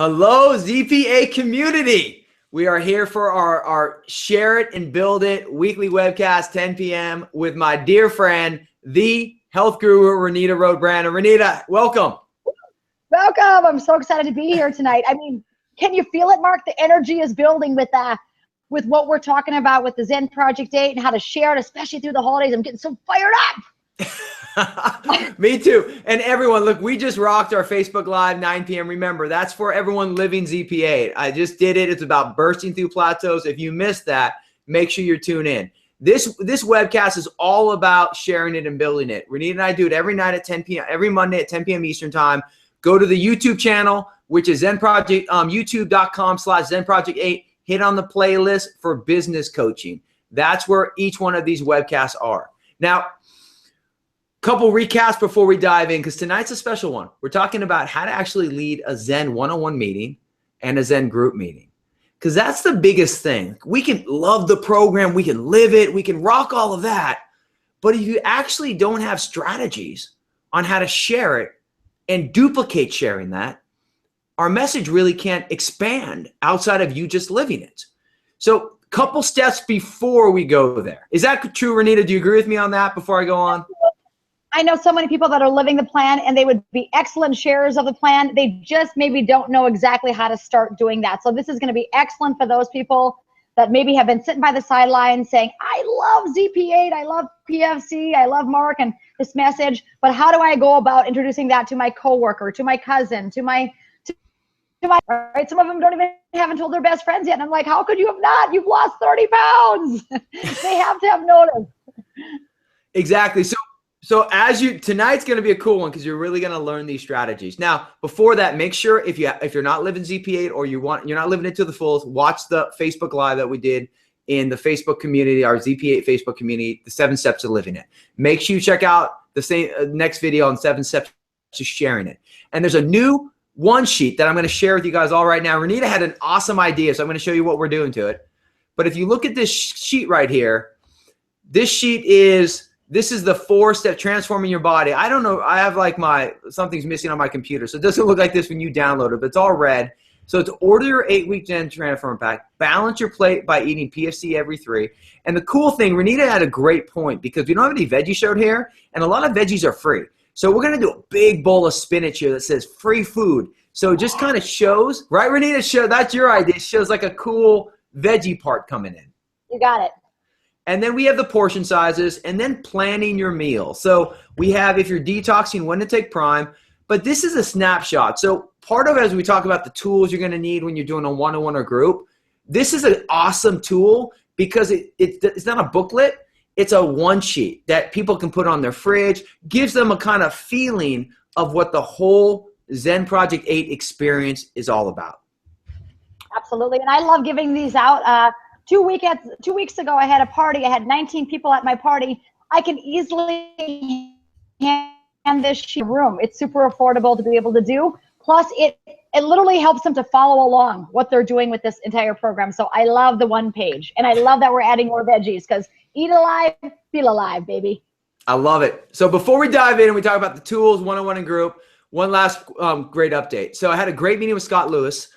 Hello, ZPA community. We are here for our Share It and Build It weekly webcast, 10 p.m. with my dear friend, the health guru, Renita Rode-Brand. And Renita, welcome. Welcome. I'm so excited to be here tonight. I mean, can you feel it, Mark? The energy is building with what we're talking about with the Zen Project 8 and how to share it, especially through the holidays. I'm getting so fired up. Me too. And everyone, look, we just rocked our Facebook Live 9 p.m. Remember, that's for everyone living ZPA. I just did it. It's about bursting through plateaus. If you missed that, make sure you tune in. This webcast is all about sharing it and building it. Renita and I do it every night at 10 p.m., every Monday at 10 p.m. Eastern time. Go to the YouTube channel, which is Zen Project, youtube.com/Zen Project 8. Hit on the playlist for business coaching. That's where each one of these webcasts are. Now, couple recaps before we dive in, because tonight's a special one. We're talking about how to actually lead a Zen one-on-one meeting and a Zen group meeting, because that's the biggest thing. We can love the program, we can live it, we can rock all of that, but if you actually don't have strategies on how to share it and duplicate sharing that, our message really can't expand outside of you just living it. So couple steps before we go there. Is that true, Renita? Do you agree with me on that before I go on? I know so many people that are living the plan and they would be excellent sharers of the plan. They just maybe don't know exactly how to start doing that. So this is going to be excellent for those people that maybe have been sitting by the sidelines saying, I love ZP8, I love PFC, I love Mark and this message, but how do I go about introducing that to my coworker, to my cousin, to my, right? Some of them haven't told their best friends yet. And I'm like, how could you have not? You've lost 30 pounds. They have to have noticed. Exactly. So tonight's going to be a cool one because you're really going to learn these strategies. Now, before that, make sure if you're not living ZP8 or you're not living it to the fullest, watch the Facebook Live that we did in the Facebook community, our ZP8 Facebook community, the 7 steps to living it. Make sure you check out the same next video on 7 steps to sharing it. And there's a new one sheet that I'm going to share with you guys all right now. Renita had an awesome idea, so I'm going to show you what we're doing to it. But if you look at this sheet right here, this is the 4-step transforming your body. I don't know. I have like something's missing on my computer. So it doesn't look like this when you download it, but it's all red. So to order your 8-week Zen Transform Pack, balance your plate by eating PFC every 3. And the cool thing, Renita had a great point because we don't have any veggies showed here, and a lot of veggies are free. So we're going to do a big bowl of spinach here that says free food. So it just kind of shows, right, Renita? That's your idea. It shows like a cool veggie part coming in. You got it. And then we have the portion sizes and then planning your meal. So we have, if you're detoxing, when to take Prime, but this is a snapshot. So part of it, as we talk about the tools you're going to need when you're doing a one-on-one or group, this is an awesome tool because it's not a booklet. It's a one sheet that people can put on their fridge, gives them a kind of feeling of what the whole Zen Project 8 experience is all about. Absolutely. And I love giving these out. 2 weeks ago, I had a party. I had 19 people at my party. I can easily hand this sheet room. It's super affordable to be able to do. Plus, it literally helps them to follow along what they're doing with this entire program. So I love the one page. And I love that we're adding more veggies because eat alive, feel alive, baby. I love it. So before we dive in and we talk about the tools, one-on-one and group, one last great update. So I had a great meeting with Scott Lewis,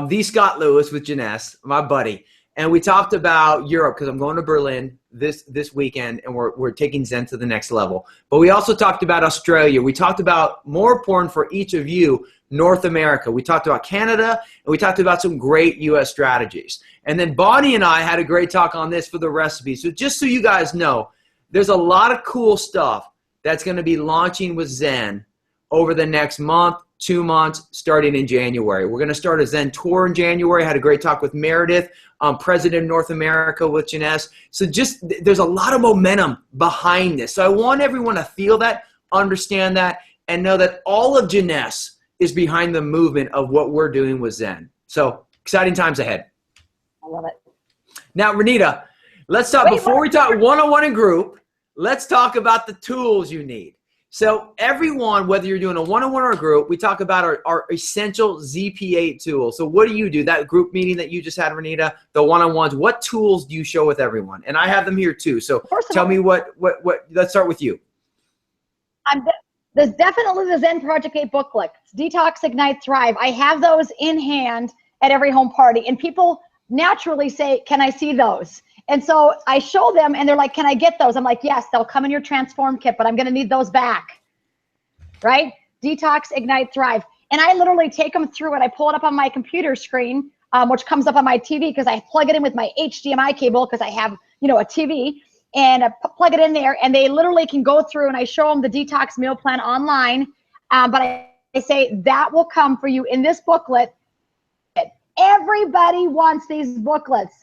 the Scott Lewis with Janess, my buddy. And we talked about Europe because I'm going to Berlin this weekend and we're taking Zen to the next level. But we also talked about Australia. We talked about, more important for each of you, North America. We talked about Canada and we talked about some great US strategies. And then Bonnie and I had a great talk on this for the recipe. So just so you guys know, there's a lot of cool stuff that's going to be launching with Zen over the next month, 2 months, starting in January. We're going to start a Zen tour in January. I had a great talk with Meredith, President of North America with Janess. So there's a lot of momentum behind this. So I want everyone to feel that, understand that, and know that all of Janess is behind the movement of what we're doing with Zen. So exciting times ahead. I love it. Now, Renita, let's talk, before we talk one-on-one and group, let's talk about the tools you need. So everyone, whether you're doing a one-on-one or a group, we talk about our essential ZP8 tools. So what do you do? That group meeting that you just had, Renita, the one-on-ones, what tools do you show with everyone? And I have them here too. So tell me what let's start with you. There's definitely the Zen Project 8 booklet, Detox, Ignite, Thrive. I have those in hand at every home party, and people naturally say, can I see those? And so I show them, and they're like, can I get those? I'm like, yes, they'll come in your Transform kit, but I'm going to need those back, right? Detox, Ignite, Thrive. And I literally take them through it. I pull it up on my computer screen, which comes up on my TV because I plug it in with my HDMI cable because I have, a TV. And I plug it in there, and they literally can go through, and I show them the detox meal plan online. But I say that will come for you in this booklet. Everybody wants these booklets.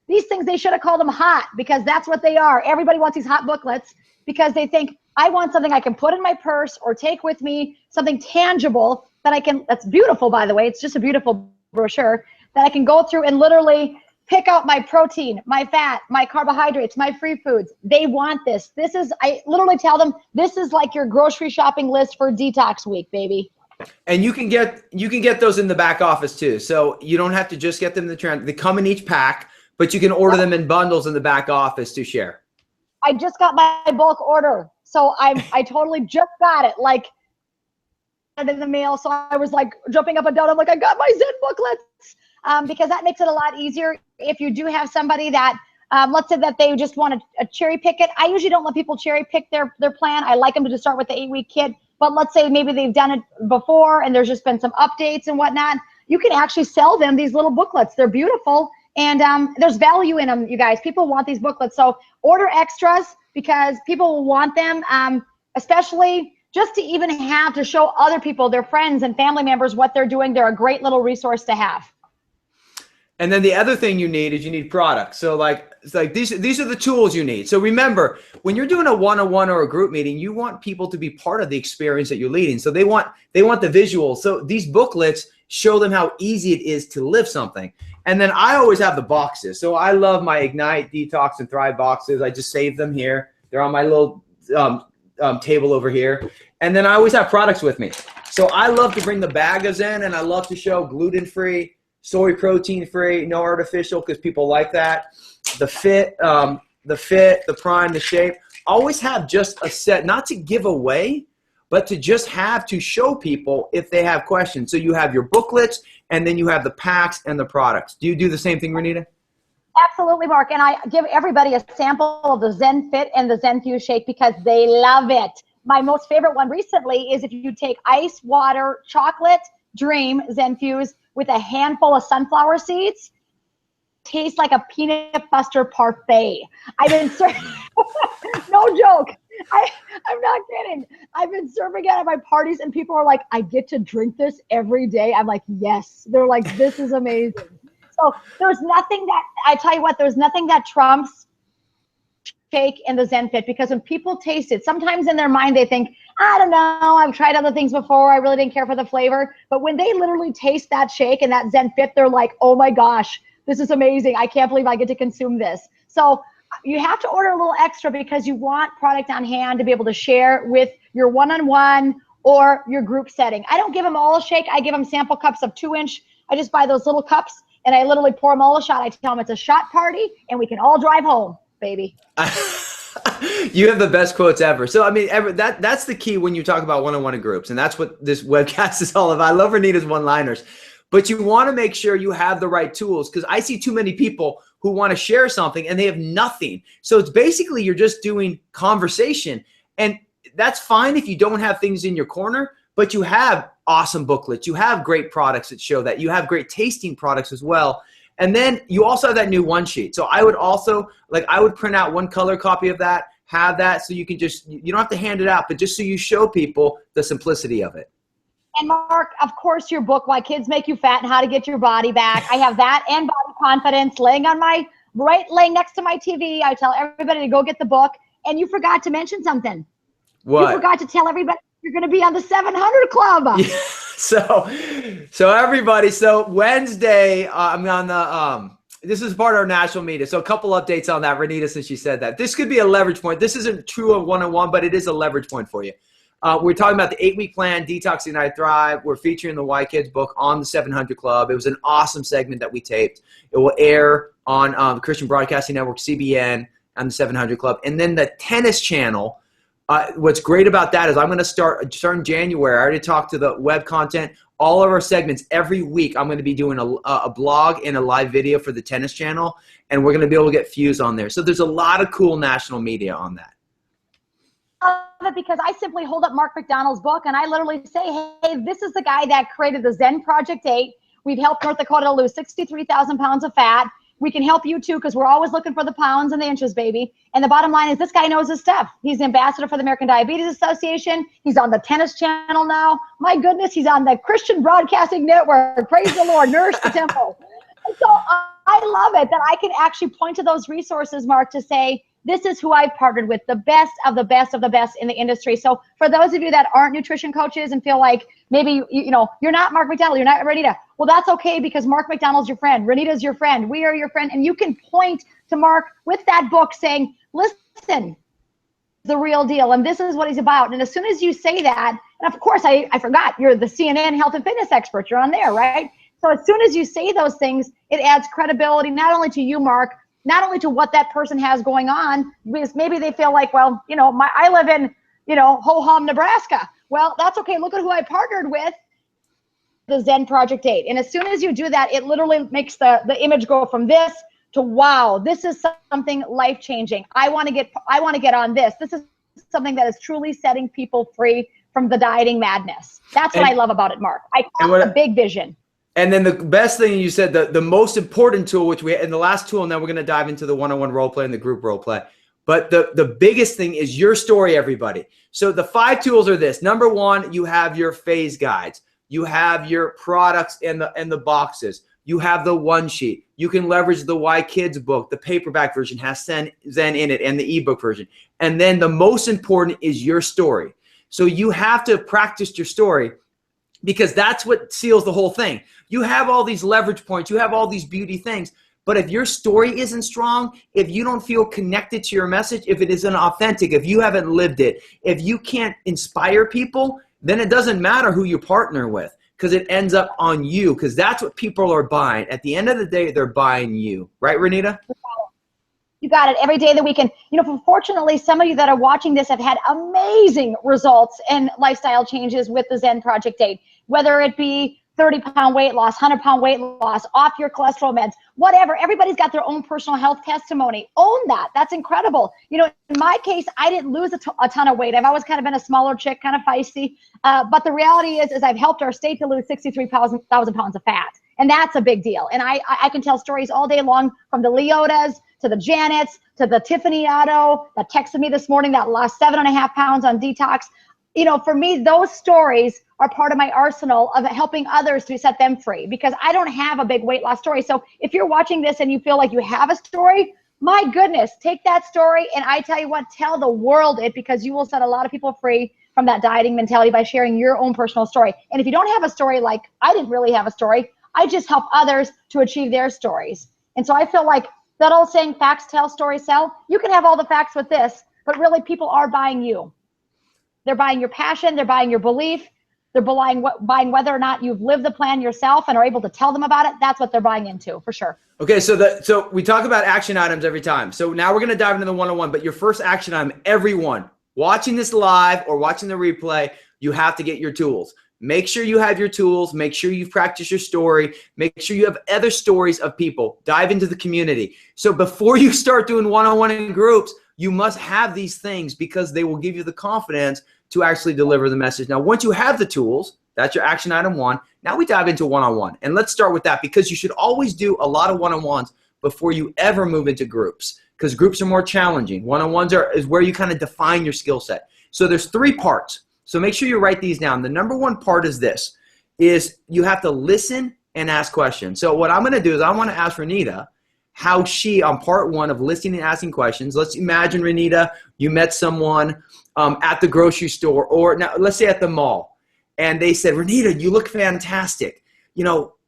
These things, they should have called them hot, because that's what they are. Everybody wants these hot booklets because they think, I want something I can put in my purse or take with me, something tangible that I can, that's beautiful, by the way. It's just a beautiful brochure that I can go through and literally pick out my protein, my fat, my carbohydrates, my free foods. They want this. I literally tell them, this is like your grocery shopping list for detox week, baby. And you can get those in the back office too. So you don't have to just get them in they come in each pack, but you can order them in bundles in the back office to share. I just got my bulk order. So I totally just got it, like in the mail. So I was like jumping up and down. I'm like, I got my Zen booklets. Because that makes it a lot easier. If you do have somebody that, let's say that they just want to cherry pick it. I usually don't let people cherry pick their plan. I like them to just start with the 8-week kit. But let's say maybe they've done it before and there's just been some updates and whatnot. You can actually sell them these little booklets. They're beautiful. And there's value in them, you guys. People want these booklets. So order extras because people will want them, especially just to even have to show other people, their friends and family members, what they're doing. They're a great little resource to have. And then the other thing you need is you need products. So it's like these are the tools you need. So remember, when you're doing a one-on-one or a group meeting, you want people to be part of the experience that you're leading. So they want the visuals. So these booklets show them how easy it is to live something. And then I always have the boxes. So I love my Ignite, Detox, and Thrive boxes. I just save them here. They're on my little table over here. And then I always have products with me. So I love to bring the bag of Zen, and I love to show gluten-free, soy protein free, no artificial, because people like that. The fit, the prime, the shape. Always have just a set, not to give away, but to just have to show people if they have questions. So you have your booklets, and then you have the packs and the products. Do you do the same thing, Renita? Absolutely, Mark. And I give everybody a sample of the Zen Fit and the Zen Fuse shake because they love it. My most favorite one recently is if you take ice, water, chocolate, Dream Zen Fuse with a handful of sunflower seeds, tastes like a peanut butter parfait. I've been serving, no joke. I'm not kidding. I've been serving it at my parties and people are like, I get to drink this every day. I'm like, yes. They're like, this is amazing. So there's nothing that, I tell you what, there's nothing that trumps shake and the Zen Fit, because when people taste it, sometimes in their mind they think, I don't know, I've tried other things before, I really didn't care for the flavor. But when they literally taste that shake and that Zen Fit, they're like, oh my gosh, this is amazing. I can't believe I get to consume this. So you have to order a little extra because you want product on hand to be able to share with your one-on-one or your group setting. I don't give them all a shake. I give them sample cups of 2-inch. I just buy those little cups and I literally pour them all a shot. I tell them it's a shot party and we can all drive home, baby. You have the best quotes ever. So, I mean, that's the key when you talk about one-on-one and groups. And that's what this webcast is all about. I love Renita's one-liners. But you want to make sure you have the right tools, because I see too many people who want to share something and they have nothing. So it's basically you're just doing conversation. And that's fine if you don't have things in your corner, but you have awesome booklets. You have great products that show that. You have great tasting products as well. And then you also have that new one sheet. So I would also, I would print out one color copy of that, have that, so you can just, you don't have to hand it out, but just so you show people the simplicity of it. And Mark, of course, your book, Why Kids Make You Fat and How to Get Your Body Back. I have that and Body Confidence laying next to my TV. I tell everybody to go get the book. And you forgot to mention something. What? You forgot to tell everybody you're going to be on the 700 Club. Yeah. So everybody, so Wednesday, I'm on the, this is part of our national media. So a couple updates on that, Renita, since she said that. This could be a leverage point. This isn't true of one-on-one, but it is a leverage point for you. We're talking about the 8-week plan, Detox, Ignite, Thrive. We're featuring the Y Kids book on the 700 Club. It was an awesome segment that we taped. It will air on the Christian Broadcasting Network, CBN, and the 700 Club. And then the tennis channel What's great about that is I'm going to start in January. I already talked to the web content, all of our segments every week. I'm going to be doing a blog and a live video for the tennis channel, and we're going to be able to get Fuse on there. So there's a lot of cool national media on that. Because I simply hold up Mark McDonald's book and I literally say, hey, this is the guy that created the Zen Project 8. We've helped North Dakota lose 63,000 pounds of fat. We can help you too, because we're always looking for the pounds and the inches, baby. And the bottom line is this guy knows his stuff. He's the ambassador for the American Diabetes Association. He's on the tennis channel now. My goodness, he's on the Christian Broadcasting Network. Praise the Lord, nourish the temple. And so I love it that I can actually point to those resources, Mark, to say, this is who I've partnered with, the best of the best of the best in the industry. So for those of you that aren't nutrition coaches and feel like maybe, you're not Mark McDonald, you're not Renita, well, that's okay, because Mark McDonald's your friend, Renita's your friend, we are your friend. And you can point to Mark with that book saying, listen, the real deal. And this is what he's about. And as soon as you say that, and of course, I forgot, you're the CNN health and fitness expert. You're on there, right? So as soon as you say those things, it adds credibility, not only to you, Mark, not only to what that person has going on, because maybe they feel like, well, I live in, Ho-Hum, Nebraska. Well, that's okay. Look at who I partnered with, the Zen Project 8. And as soon as you do that, it literally makes the image go from this to, wow, this is something life-changing. I want to get on this. This is something that is truly setting people free from the dieting madness. That's what I love about it, Mark. I call it a big vision. And then the best thing you said, the most important tool, which we, and the last tool, and then we're going to dive into the one-on-one role play and the group role play. But the biggest thing is your story, everybody. So the 5 tools are this. Number 1, you have your phase guides. You have your products and the boxes. You have the one sheet. You can leverage the Why Kids book. The paperback version has Zen in it, and the ebook version. And then the most important is your story. So you have to practice your story, because that's what seals the whole thing. You have all these leverage points. You have all these beauty things. But if your story isn't strong, if you don't feel connected to your message, if it isn't authentic, if you haven't lived it, if you can't inspire people, then it doesn't matter who you partner with, because it ends up on you, because that's what people are buying. At the end of the day, they're buying you. Right, Renita? You got it. Every day of the week. And, fortunately, some of you that are watching this have had amazing results and lifestyle changes with the Zen Project 8, whether it be 30-pound weight loss, 100-pound weight loss, off your cholesterol meds, whatever. Everybody's got their own personal health testimony. Own that. That's incredible. In my case, I didn't lose a ton of weight. I've always kind of been a smaller chick, kind of feisty. But the reality is I've helped our state to lose 63,000 pounds of fat. And that's a big deal. And I can tell stories all day long, from the Leotas to the Janets to the Tiffany Otto that texted me this morning that lost 7.5 pounds on detox. For me, those stories are part of my arsenal of helping others to set them free, because I don't have a big weight loss story. So if you're watching this and you feel like you have a story, my goodness, take that story, and I tell you what, tell the world it, because you will set a lot of people free from that dieting mentality by sharing your own personal story. And if you don't have a story, like I didn't really have a story, I just help others to achieve their stories. And so I feel like that old saying, facts tell, stories sell. You can have all the facts with this, but really people are buying you. They're buying your passion. They're buying your belief. They're buying whether or not you've lived the plan yourself and are able to tell them about it. That's what they're buying into, for sure. Okay, so we talk about action items every time. So now we're going to dive into the one-on-one, but your first action item, everyone watching this live or watching the replay, you have to get your tools. Make sure you have your tools. Make sure you practice your story. Make sure you have other stories of people. Dive into the community. So before you start doing one-on-one in groups, you must have these things, because they will give you the confidence to actually deliver the message. Now, once you have the tools, that's your action item 1. Now we dive into one-on-one. And let's start with that, because you should always do a lot of one-on-ones before you ever move into groups, because groups are more challenging. One-on-ones is where you kind of define your skill set. So there's 3 parts. So make sure you write these down. The number 1 part is this, is you have to listen and ask questions. So what I'm going to do is I want to ask Renita how she, on part 1 of listening and asking questions, let's imagine, Renita, you met someone at the grocery store, or now let's say at the mall, and they said, Renita, you look fantastic.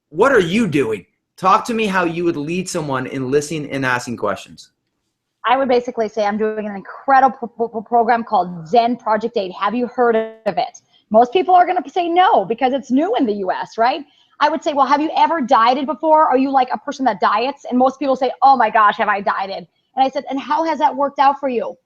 What are you doing? Talk to me how you would lead someone in listening and asking questions. I would basically say I'm doing an incredible program called Zen Project 8. Have you heard of it? Most people are going to say no, because it's new in the US, right? I would say, well, have you ever dieted before? Are you like a person that diets? And most people say, oh my gosh, have I dieted? And I said, and how has that worked out for you?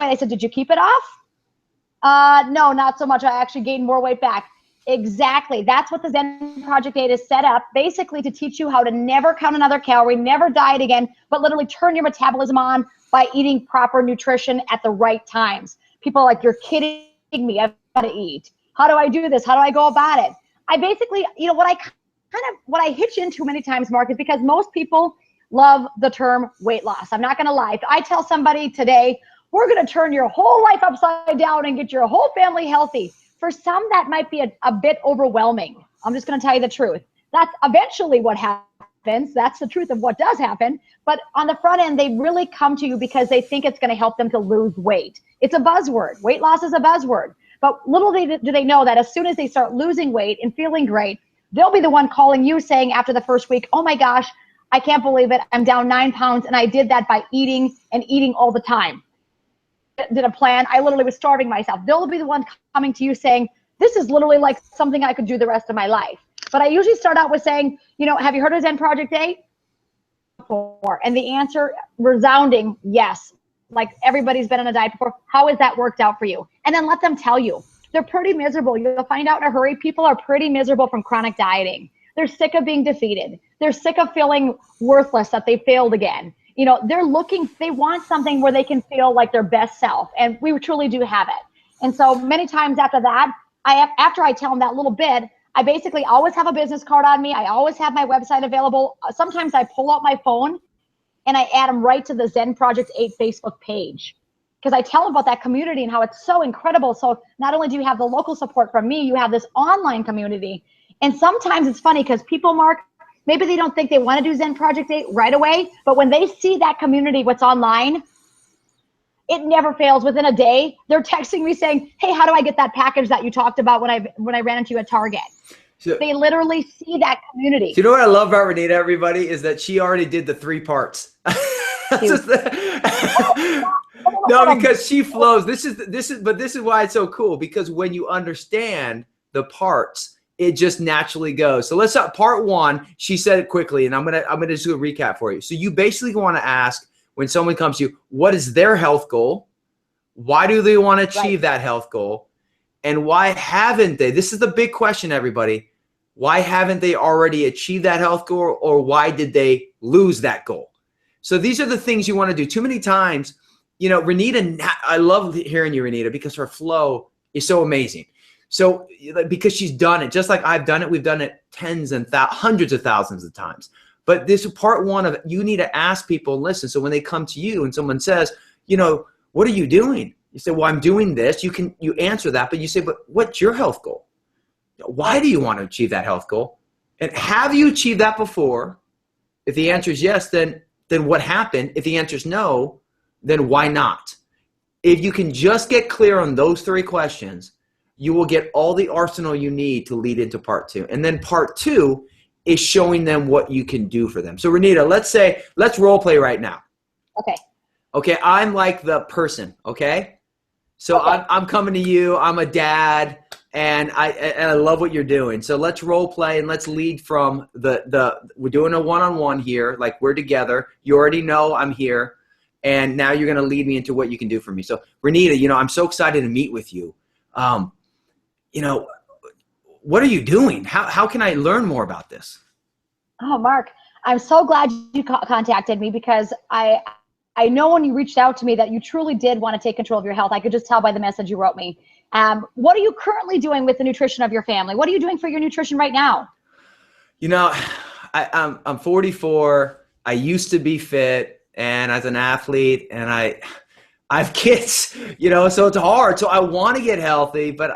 I said, did you keep it off? No, not so much. I actually gained more weight back. Exactly. That's what the Zen Project 8 is set up, basically to teach you how to never count another calorie, never diet again, but literally turn your metabolism on by eating proper nutrition at the right times. People are like, you're kidding me. I've got to eat. How do I do this? How do I go about it? I basically, what I hitch into many times, Mark, is because most people love the term weight loss. I'm not going to lie. If I tell somebody today, we're going to turn your whole life upside down and get your whole family healthy. For some, that might be a bit overwhelming. I'm just going to tell you the truth. That's eventually what happens. That's the truth of what does happen. But on the front end, they really come to you because they think it's going to help them to lose weight. It's a buzzword. Weight loss is a buzzword. But little do they know that as soon as they start losing weight and feeling great, they'll be the one calling you saying after the first week, oh my gosh, I can't believe it. I'm down 9 pounds and I did that by eating and eating all the time. Did a plan. I literally was starving myself. They'll be the one coming to you saying, this is literally like something I could do the rest of my life. But I usually start out with saying, have you heard of Zen Project 8? And the answer, resounding yes. Like everybody's been on a diet before. How has that worked out for you? And then let them tell you. They're pretty miserable. You'll find out in a hurry. People are pretty miserable from chronic dieting. They're sick of being defeated. They're sick of feeling worthless, that they failed again. They want something where they can feel like their best self. And we truly do have it. And so many times after that, after I tell them that little bit, I basically always have a business card on me. I always have my website available. Sometimes I pull out my phone and I add them right to the Zen Project 8 Facebook page. Because I tell them about that community and how it's so incredible. So not only do you have the local support from me, you have this online community. And sometimes it's funny because people, Mark, maybe they don't think they want to do Zen Project 8 right away, but when they see that community, what's online, it never fails. Within a day, they're texting me saying, hey, how do I get that package that you talked about when I ran into you at Target? So, they literally see that community. Do you know what I love about Renita, everybody, is that she already did the 3 parts. No, because she flows. This is why it's so cool, because when you understand the parts, it just naturally goes. So let's start part 1. She said it quickly, and I'm gonna just do a recap for you. So you basically want to ask, when someone comes to you, what is their health goal? Why do they want to achieve that health goal? And why haven't they? This is the big question, everybody. Why haven't they already achieved that health goal, or why did they lose that goal? So these are the things you want to do. Too many times, Renita, I love hearing you, Renita, because her flow is so amazing. So because she's done it, just like I've done it, we've done it tens and hundreds of thousands of times. But this is part 1 of, you need to ask people, listen. So when they come to you and someone says, what are you doing? You say, well, I'm doing this. You answer that, but you say, but what's your health goal? Why do you want to achieve that health goal? And have you achieved that before? If the answer is yes, then what happened? If the answer is no, then why not? If you can just get clear on those 3 questions, you will get all the arsenal you need to lead into part 2. And then part 2 is showing them what you can do for them. So Renita, let's role play right now. Okay, I'm like the person, okay? So okay. I'm coming to you, I'm a dad, and I love what you're doing. So let's role play and let's lead from we're doing a one-on-one here, like we're together. You already know I'm here, and now you're gonna lead me into what you can do for me. So Renita, I'm so excited to meet with you. What are you doing? How can I learn more about this? Oh, Mark, I'm so glad you contacted me, because I know when you reached out to me that you truly did want to take control of your health. I could just tell by the message you wrote me. What are you currently doing with the nutrition of your family? What are you doing for your nutrition right now? I'm 44. I used to be fit, and as an athlete, and I have kids, so it's hard. So I want to get healthy, but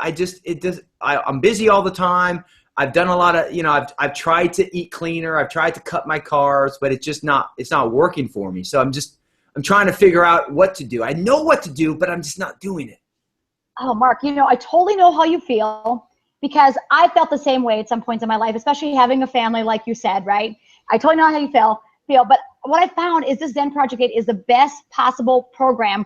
I'm busy all the time. I've done a lot of, I've tried to eat cleaner. I've tried to cut my carbs, but it's not working for me. So I'm trying to figure out what to do. I know what to do, but I'm just not doing it. Oh, Mark, I totally know how you feel, because I felt the same way at some points in my life, especially having a family, like you said, right? I totally know how you feel. But what I found is this Zen Project 8 is the best possible program,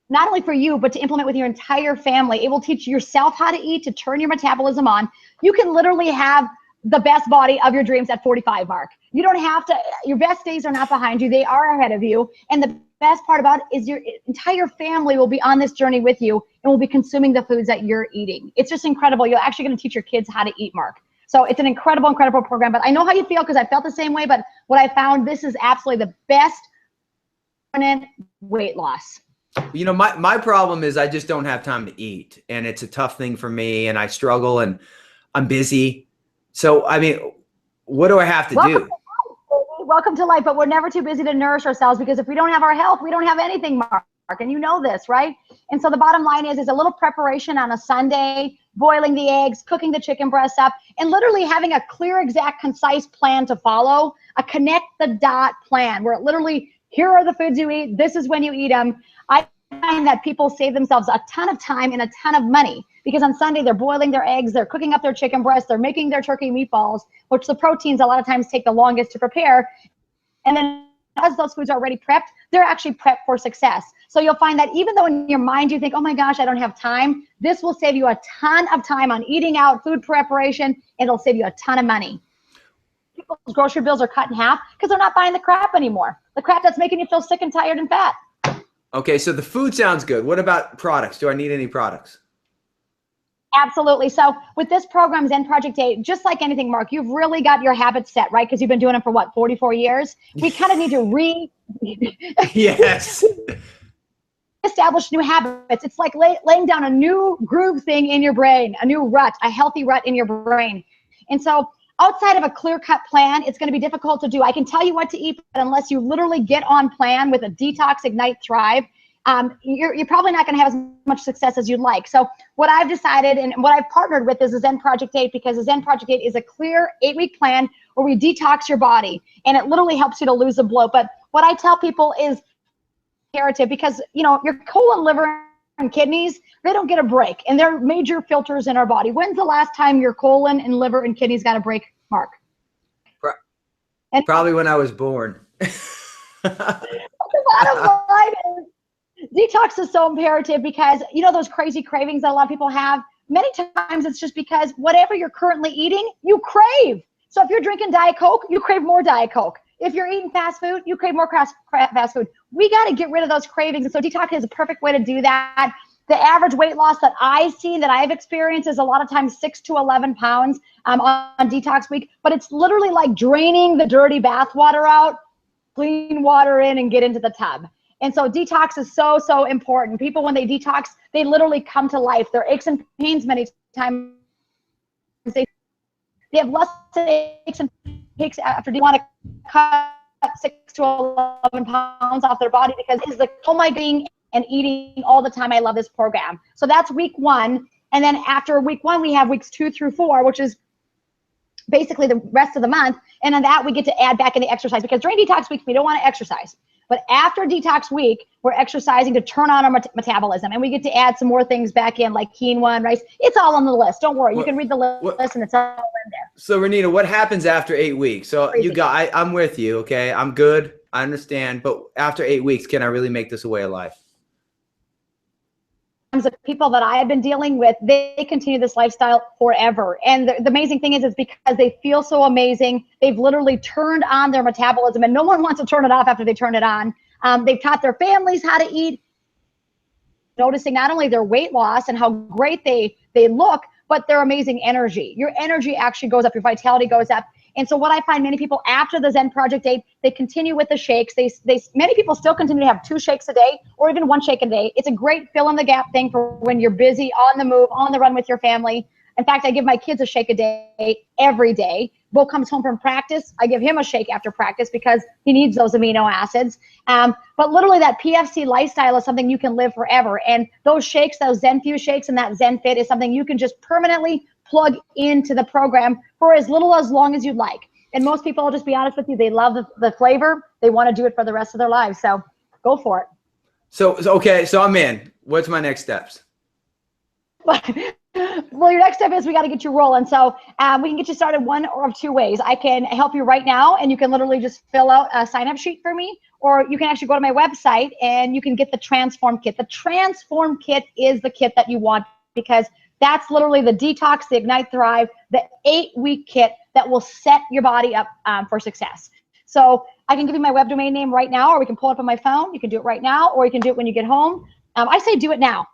not only for you, but to implement with your entire family. It will teach yourself how to eat, to turn your metabolism on. You can literally have the best body of your dreams at 45, Mark. You don't have to, your best days are not behind you. They are ahead of you. And the best part about it is your entire family will be on this journey with you and will be consuming the foods that you're eating. It's just incredible. You're actually going to teach your kids how to eat, Mark. So it's an incredible, incredible program. But I know how you feel because I felt the same way. But what I found, this is absolutely the best permanent weight loss. You know, my problem is I just don't have time to eat, and it's a tough thing for me, and I struggle, and I'm busy. So, I mean, what do I have to do? Welcome to life, but we're never too busy to nourish ourselves, because if we don't have our health, we don't have anything, Mark, and you know this, right? And so the bottom line is a little preparation on a Sunday, boiling the eggs, cooking the chicken breasts up, and literally having a clear, exact, concise plan to follow, a connect the dot plan, where it literally, here are the foods you eat, this is when you eat them. I find that people save themselves a ton of time and a ton of money, because on Sunday they're boiling their eggs, they're cooking up their chicken breasts, they're making their turkey meatballs, which the proteins a lot of times take the longest to prepare. And then as those foods are already prepped, they're actually prepped for success. So you'll find that even though in your mind you think, oh my gosh, I don't have time, this will save you a ton of time on eating out, food preparation, and it'll save you a ton of money. People's grocery bills are cut in half because they're not buying the crap anymore. The crap that's making you feel sick and tired and fat. Okay, so the food sounds good. What about products? Do I need any products? Absolutely. So with this program, Zen Project 8, just like anything, Mark, you've really got your habits set, right? Because you've been doing it for what, 44 years? We kind of need to Yes. establish new habits. It's like laying down a new groove thing in your brain, a new rut, a healthy rut in your brain. And so outside of a clear-cut plan, it's going to be difficult to do. I can tell you what to eat, but unless you literally get on plan with a detox, ignite, thrive, you're probably not going to have as much success as you'd like. So what I've decided and what I've partnered with is the Zen Project 8, because the Zen Project 8 is a clear 8-week plan where we detox your body, and it literally helps you to lose the bloat. But what I tell people is imperative, because you know your colon, liver, and kidneys, they don't get a break, and they're major filters in our body. When's the last time your colon and liver and kidneys got a break, Mark? Probably when I was born. The bottom line is, detox is so imperative, because you know those crazy cravings that a lot of people have? Many times it's just because whatever you're currently eating, you crave. So if you're drinking Diet Coke, you crave more Diet Coke. If you're eating fast food, you crave more fast food. We got to get rid of those cravings. And so detox is a perfect way to do that. The average weight loss that I see, that I've experienced, is a lot of times 6 to 11 pounds on detox week. But it's literally like draining the dirty bath water out, clean water in, and get into the tub. And so detox is so, so important. People, when they detox, they literally come to life. Their aches and pains many times, they have less aches and pains after they want to cut 6 to 11 pounds off their body, because it's like, oh my being and eating all the time. I love this program. So that's week 1. And then after week 1, we have weeks 2 through 4, which is basically the rest of the month. And on that, we get to add back in the exercise, because during detox week, we don't want to exercise. But after detox week, we're exercising to turn on our metabolism, and we get to add some more things back in, like quinoa and rice. It's all on the list. Don't worry. You can read the list, and it's all in there. So, Renita, what happens after 8 weeks? So I'm with you, okay? I'm good. I understand. But after 8 weeks, can I really make this a way of life? The people that I have been dealing with, they continue this lifestyle forever. And the amazing thing is because they feel so amazing. They've literally turned on their metabolism, and no one wants to turn it off after they turn it on. They've taught their families how to eat, noticing not only their weight loss and how great they look, but their amazing energy. Your energy actually goes up, your vitality goes up. And so what I find, many people after the Zen Project 8, they continue with the shakes. Many people still continue to have 2 shakes a day, or even 1 shake a day. It's a great fill in the gap thing for when you're busy, on the move, on the run with your family. In fact, I give my kids a shake a day every day. Bo comes home from practice, I give him a shake after practice, because he needs those amino acids. But literally that PFC lifestyle is something you can live forever. And those shakes, those ZenFuse shakes and that ZenFit is something you can just permanently plug into the program for as long as you'd like. And most people, I'll just be honest with you, they love the flavor. They want to do it for the rest of their lives. So go for it. So okay, so I'm in. What's my next steps? Well, your next step is we got to get you rolling. So we can get you started one of 2 ways. I can help you right now, and you can literally just fill out a sign-up sheet for me, or you can actually go to my website and you can get the Transform Kit. The Transform Kit is the kit that you want, because that's literally the detox, the Ignite, Thrive, the 8-week kit that will set your body up for success. So I can give you my web domain name right now, or we can pull it up on my phone. You can do it right now, or you can do it when you get home. I say do it now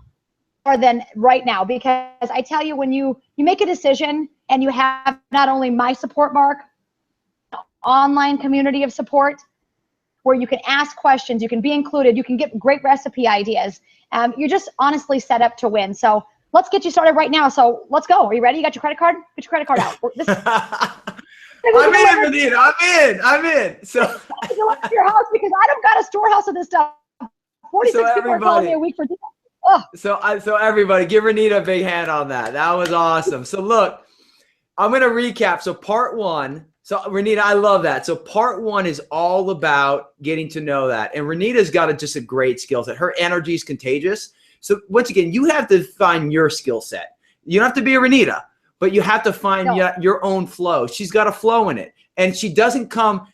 more than right now, because I tell you, when you make a decision and you have not only my support, Mark, online community of support where you can ask questions, you can be included, you can get great recipe ideas. You're just honestly set up to win. So let's get you started right now. So let's go. Are you ready? You got your credit card? Get your credit card out. I'm in, Renita. I'm in. So I deliver to your house because I don't got a storehouse of this stuff. 46 people are calling me a week for dinner. Oh. So everybody, give Renita a big hand on that. That was awesome. So look, I'm going to recap. So part one. So Renita, I love that. So part one is all about getting to know that. And Renita's got just a great skill set. Her energy is contagious. So once again, you have to find your skill set. You don't have to be a Renita, but you have to find your own flow. She's got a flow in it. And she doesn't come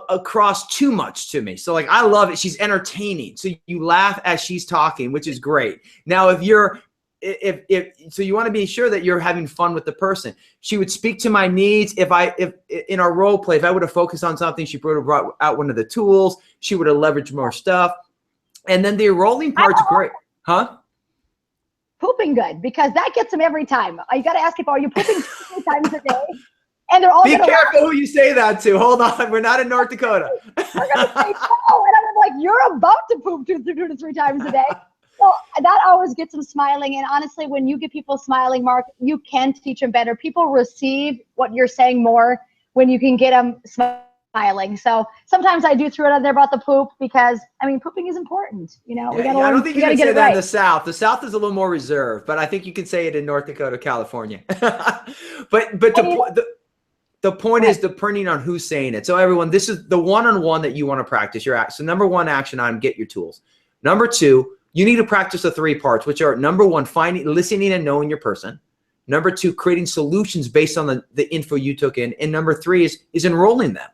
across too much to me. So like, I love it. She's entertaining. So you laugh as she's talking, which is great. Now, if so you want to be sure that you're having fun with the person. She would speak to my needs. If in our role play, if I would have focused on something, she would have brought out one of the tools. She would have leveraged more stuff. And then the enrolling part's great. Huh? Pooping good, because that gets them every time. You got to ask people, are you pooping 2 times a day? And they're all be careful who you say that to. Hold on. We're not in North Dakota. They're going to say no. And I'm like, you're about to poop 2 to 3 times a day. So that always gets them smiling. And honestly, when you get people smiling, Mark, you can teach them better. People receive what you're saying more when you can get them smiling. So sometimes I do throw it out there about the poop, because I mean, pooping is important. You know, we got to I don't think you can say that right. in the South. The South is a little more reserved, but I think you can say it in North Dakota, California. but the point is depending on who's saying it. So everyone, this is the one-on-one that you want to practice. So number one action item, get your tools. Number two, you need to practice the 3 parts, which are number one, listening and knowing your person. Number two, creating solutions based on the info you took in. And number 3 is enrolling them.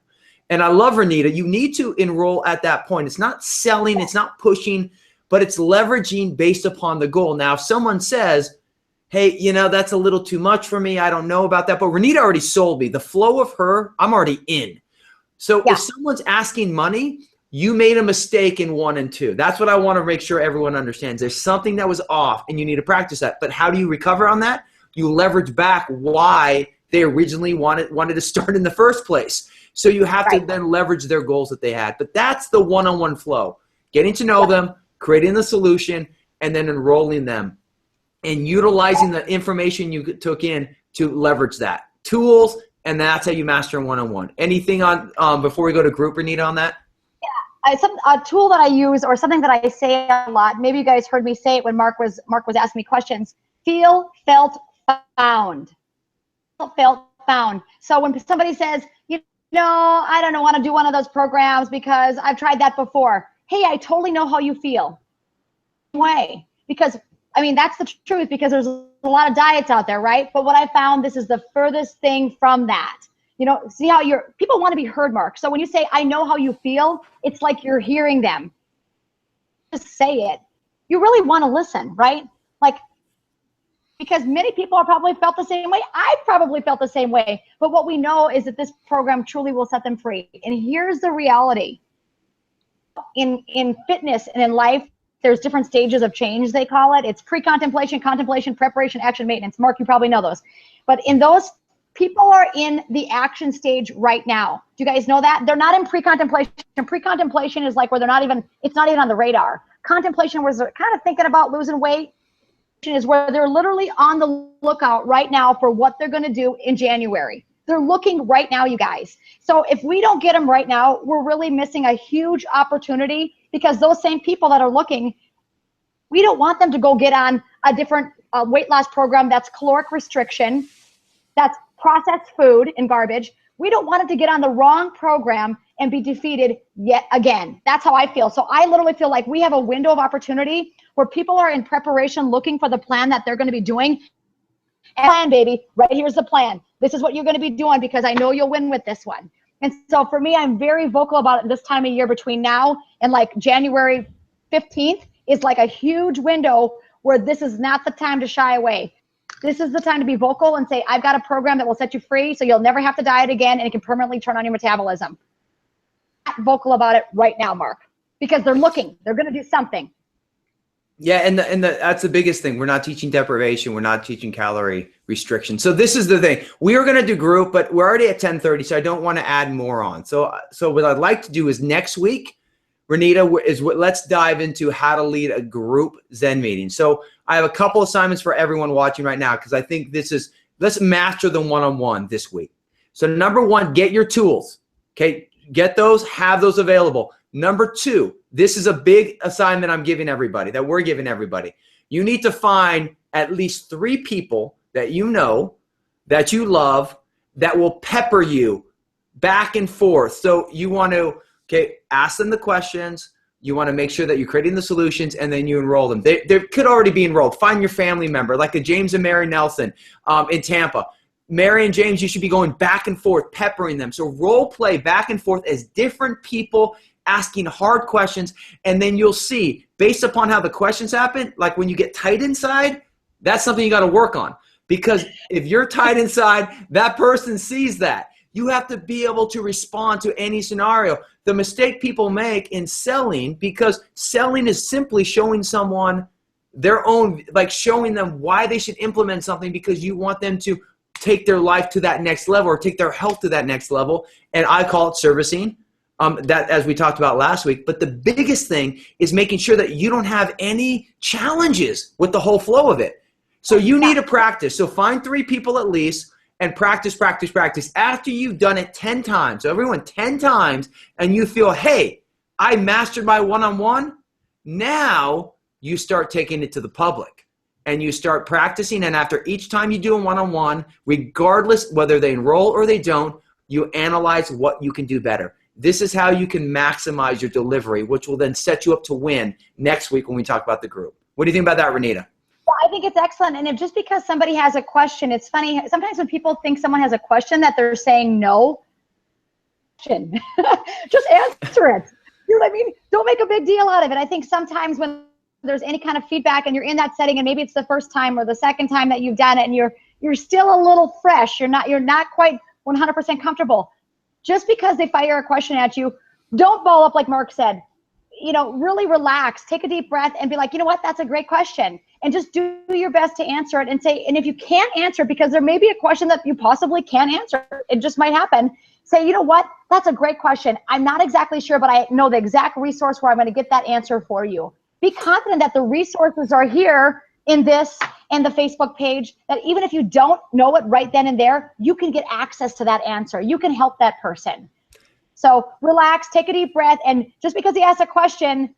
And I love Renita. You need to enroll at that point. It's not selling, it's not pushing, but it's leveraging based upon the goal. Now, if someone says, hey, you know, that's a little too much for me, I don't know about that, but Renita already sold me. The flow of her, I'm already in. So if someone's asking money, you made a mistake in 1 and 2. That's what I want to make sure everyone understands. There's something that was off and you need to practice that. But how do you recover on that? You leverage back why they originally wanted to start in the first place. So you have to then leverage their goals that they had. But that's the one-on-one flow. Getting to know them, creating the solution, and then enrolling them and utilizing the information you took in to leverage that. Tools, and that's how you master in one-on-one. Anything on before we go to group, Renita, on that? A tool that I use, or something that I say a lot, maybe you guys heard me say it when Mark was asking me questions: feel, felt, found. Felt, found. So when somebody says, you know, I don't want to do one of those programs because I've tried that before. Hey, I totally know how you feel. Way. Because, I mean, that's the truth, because there's a lot of diets out there, right? But what I found, this is the furthest thing from that. You know, see how people want to be heard, Mark. So when you say, I know how you feel, it's like you're hearing them. Just say it. You really want to listen, right? Like, because many people have probably felt the same way. I probably felt the same way. But what we know is that this program truly will set them free. And here's the reality. In fitness and in life, there's different stages of change, they call it. It's pre-contemplation, contemplation, preparation, action, maintenance. Mark, you probably know those. But in those, people are in the action stage right now. Do you guys know that? They're not in pre-contemplation. Pre-contemplation is like where it's not even on the radar. Contemplation, where they're kind of thinking about losing weight, is where they're literally on the lookout right now for what they're going to do in January. They're looking right now, you guys. So if we don't get them right now, we're really missing a huge opportunity, because those same people that are looking, we don't want them to go get on a different weight loss program that's caloric restriction, that's processed food and garbage. We don't want it to get on the wrong program and be defeated yet again. That's how I feel. So I literally feel like we have a window of opportunity where people are in preparation looking for the plan that they're going to be doing. And plan, baby, right here's the plan. This is what you're going to be doing, because I know you'll win with this one. And so for me, I'm very vocal about it this time of year. Between now and like January 15th is like a huge window where this is not the time to shy away. This is the time to be vocal and say, I've got a program that will set you free so you'll never have to diet again and it can permanently turn on your metabolism. Vocal about it right now, Mark, because they're looking. They're going to do something. Yeah, and that's the biggest thing. We're not teaching deprivation. We're not teaching calorie restriction. So this is the thing. We are going to do group, but we're already at 10:30, so I don't want to add more on. So what I'd like to do is next week, Renita, let's dive into how to lead a group Zen meeting. So I have a couple assignments for everyone watching right now because I think let's master the one-on-one this week. So number one, get your tools. Okay, get those, have those available. Number two, this is a big assignment I'm giving everybody, that we're giving everybody. You need to find at least 3 people that you know, that you love, that will pepper you back and forth. So you want to, ask them the questions. You want to make sure that you're creating the solutions, and then you enroll them. They could already be enrolled. Find your family member, like a James and Mary Nelson in Tampa. Mary and James, you should be going back and forth, peppering them. So role play back and forth as different people asking hard questions, and then you'll see, based upon how the questions happen, like when you get tight inside, that's something you got to work on. Because if you're tight inside, that person sees that. You have to be able to respond to any scenario. The mistake people make in selling, because selling is simply showing someone their own, like showing them why they should implement something because you want them to take their life to that next level or take their health to that next level. And I call it servicing. That, as we talked about last week. But the biggest thing is making sure that you don't have any challenges with the whole flow of it. So you need to practice. So find 3 people at least and practice, practice, practice. After you've done it 10 times, so everyone 10 times, and you feel, hey, I mastered my one-on-one, now you start taking it to the public. And you start practicing, and after each time you do a one-on-one, regardless whether they enroll or they don't, you analyze what you can do better. This is how you can maximize your delivery, which will then set you up to win next week when we talk about the group. What do you think about that, Renita? Well, I think it's excellent. And if just because somebody has a question, it's funny. Sometimes when people think someone has a question that they're saying no, just answer it. You know what I mean? Don't make a big deal out of it. I think sometimes when there's any kind of feedback and you're in that setting and maybe it's the first time or the second time that you've done it and you're still a little fresh, you're not quite 100% comfortable. Just because they fire a question at you, don't ball up like Mark said. Really relax, take a deep breath and be like, you know what, that's a great question. And just do your best to answer it and say, and if you can't answer, because there may be a question that you possibly can't answer, it just might happen. Say, you know what, that's a great question. I'm not exactly sure, but I know the exact resource where I'm going to get that answer for you. Be confident that the resources are here in this and the Facebook page, that even if you don't know it right then and there, you can get access to that answer. You can help that person. So relax, take a deep breath, and just because he asks a question,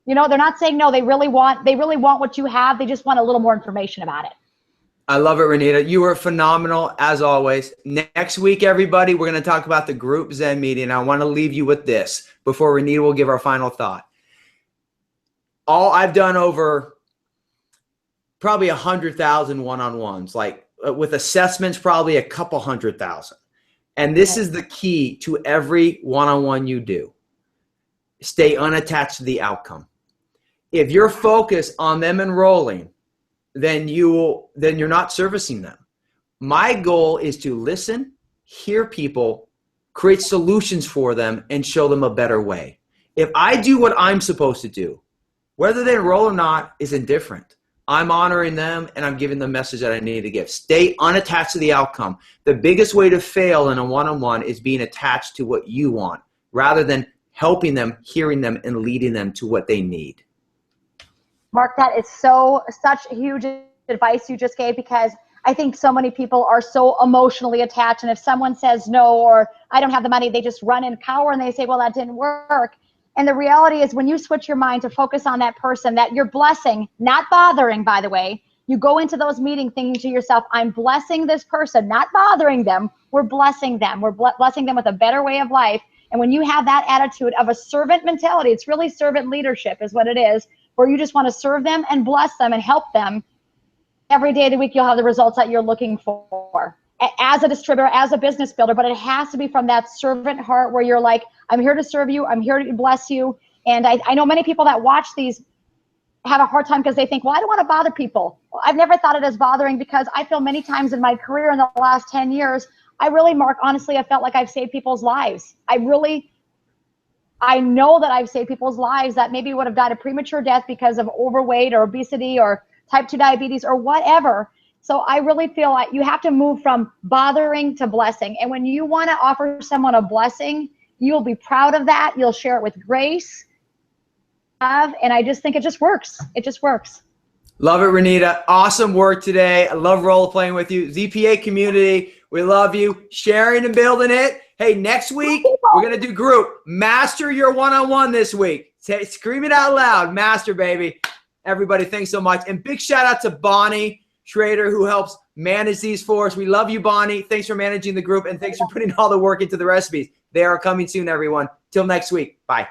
they're not saying no. They really want what you have. They just want a little more information about it. I love it, Renita. You were phenomenal as always. Next week, everybody, we're going to talk about the group Zen meeting. I want to leave you with this before Renita will give our final thought. All I've done over probably 100,000 one-on-ones, like with assessments, probably a couple 100,000. And this is the key to every one-on-one you do. Stay unattached to the outcome. If you're focused on them enrolling, then you're not servicing them. My goal is to listen, hear people, create solutions for them, and show them a better way. If I do what I'm supposed to do, whether they enroll or not is indifferent. I'm honoring them and I'm giving the message that I need to give. Stay unattached to the outcome. The biggest way to fail in a one-on-one is being attached to what you want rather than helping them, hearing them, and leading them to what they need. Mark, that is such huge advice you just gave, because I think so many people are so emotionally attached. And if someone says no, or I don't have the money, they just run and cower and they say, well, that didn't work. And the reality is when you switch your mind to focus on that person that you're blessing, not bothering, by the way, you go into those meetings thinking to yourself, I'm blessing this person, not bothering them. We're blessing them. We're blessing them with a better way of life. And when you have that attitude of a servant mentality, it's really servant leadership is what it is, where you just want to serve them and bless them and help them. Every day of the week, you'll have the results that you're looking for as a distributor, as a business builder, but it has to be from that servant heart where you're like, I'm here to serve you. I'm here to bless you. And I know many people that watch these have a hard time because they think, well, I don't want to bother people. Well, I've never thought it as bothering because I feel many times in my career in the last 10 years, I really, Mark, honestly, I felt like I've saved people's lives. I know that I've saved people's lives that maybe would have died a premature death because of overweight or obesity or type 2 diabetes or whatever. So I really feel like you have to move from bothering to blessing. And when you want to offer someone a blessing, you'll be proud of that. You'll share it with grace. And I just think it just works. It just works. Love it, Renita. Awesome work today. I love role playing with you. ZPA community, we love you. Sharing and building it. Hey, next week, we're going to do group. Master your one-on-one this week. Scream it out loud. Master, baby. Everybody, thanks so much. And big shout out to Bonnie Schrader, who helps manage these for us. We love you, Bonnie. Thanks for managing the group, and thanks for putting all the work into the recipes. They are coming soon, everyone. Till next week. Bye.